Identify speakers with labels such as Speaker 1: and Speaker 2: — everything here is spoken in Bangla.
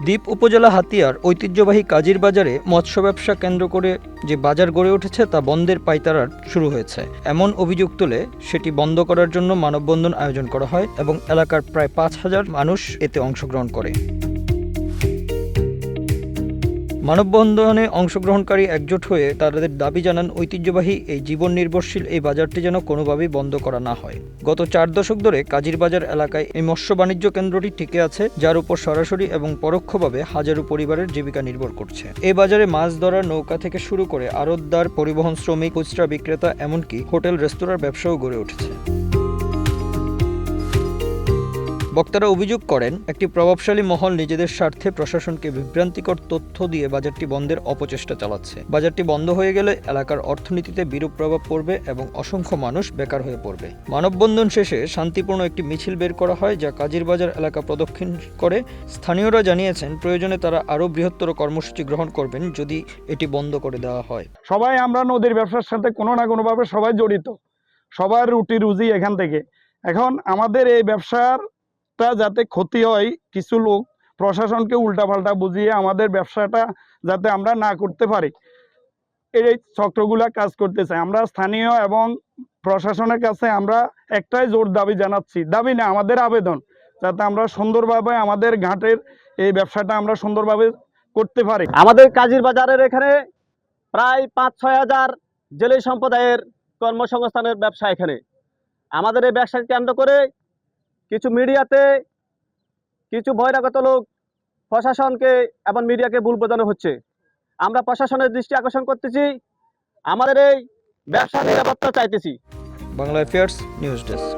Speaker 1: দ্বীপ উপজেলা হাতিয়ার ঐতিহ্যবাহী কাজীর বাজারে মৎস্য ব্যবসা কেন্দ্র করে যে বাজার গড়ে উঠেছে তা বন্ধের পায়তারা শুরু হয়েছে। এমন অভিযোগ তুলে সেটি বন্ধ করার জন্য মানববন্ধন আয়োজন করা হয় এবং এলাকার প্রায় ৫,০০০ মানুষ এতে অংশগ্রহণ করে। মানববন্ধনে অংশগ্রহণকারী একজোট হয়ে তাদের দাবি জানান ঐতিহ্যবাহী এই জীবন নির্ভরশীল এই বাজারটি যেন কোনোভাবেই বন্ধ করা না হয়। গত ৪ দশক ধরে কাজীর বাজার এলাকায় এই মৎস্য বাণিজ্য কেন্দ্রটি টিকে আছে, যার উপর সরাসরি এবং পরোক্ষভাবে হাজারো পরিবারের জীবিকা নির্ভর করছে। এই বাজারে মাছ ধরার নৌকা থেকে শুরু করে আড়তদার, পরিবহন শ্রমিক, খুচরা বিক্রেতা, এমনকি হোটেল রেস্তোরাঁর ব্যবসাও গড়ে উঠেছে। বক্তারা অভিযোগ করেন, একটি প্রভাবশালী মহল নিজেদের স্বার্থে প্রশাসনকে বিভ্রান্তিকর তথ্য দিয়ে বাজারটি বন্ধের অপচেষ্টা চালাচ্ছে। বাজারটি বন্ধ হয়ে গেলে এলাকার অর্থনীতিতে বিরূপ প্রভাব পড়বে এবং অসংখ্য মানুষ বেকার হয়ে পড়বে। মানববন্ধন শেষে শান্তিপূর্ণ একটি মিছিল বের করা হয়, যা কাজীর বাজার এলাকা প্রদক্ষিণ করে। স্থানীয়রা জানিয়েছেন, প্রয়োজনে তারা আরও বৃহত্তর কর্মসূচি গ্রহণ করবেন যদি এটি বন্ধ করে দেওয়া হয়।
Speaker 2: সবাই আমরা নদীর ব্যবসার সাথে কোনো না কোনোভাবে সবাই জড়িত, সবার রুটি রুজি এখান থেকে। এখন আমাদের এই ব্যবসার যাতে ক্ষতি হয়, কিছু লোক প্রশাসনকে উল্টাপাল্টা বুঝিয়ে আমাদের ব্যবসাটা যাতে আমরা না করতে পারি, এই চক্রগুলা কাজ করতে চাই। আমরা স্থানীয় এবং প্রশাসনের কাছে আমরা একটাই জোর দাবি জানাচ্ছি, দাবি না আমাদের আবেদন, যাতে আমরা সুন্দরভাবে আমাদের ঘাটের এই ব্যবসাটা আমরা সুন্দরভাবে করতে পারি।
Speaker 3: আমাদের কাজীর বাজারের এখানে প্রায় ৫-৬ হাজার জেলে সম্প্রদায়ের কর্মসংস্থানের ব্যবসা এখানে। আমাদের এই ব্যবসাকে কেন্দ্র করে কিছু মিডিয়াতে কিছু বহিরাগত লোক প্রশাসনকে এবং মিডিয়াকে ভুল বোঝানো হচ্ছে। আমরা প্রশাসনের দৃষ্টি আকর্ষণ করতেছি, আমাদের এই ব্যবসা নিরাপত্তা চাইতেছি।
Speaker 1: Bangla affairs news desk.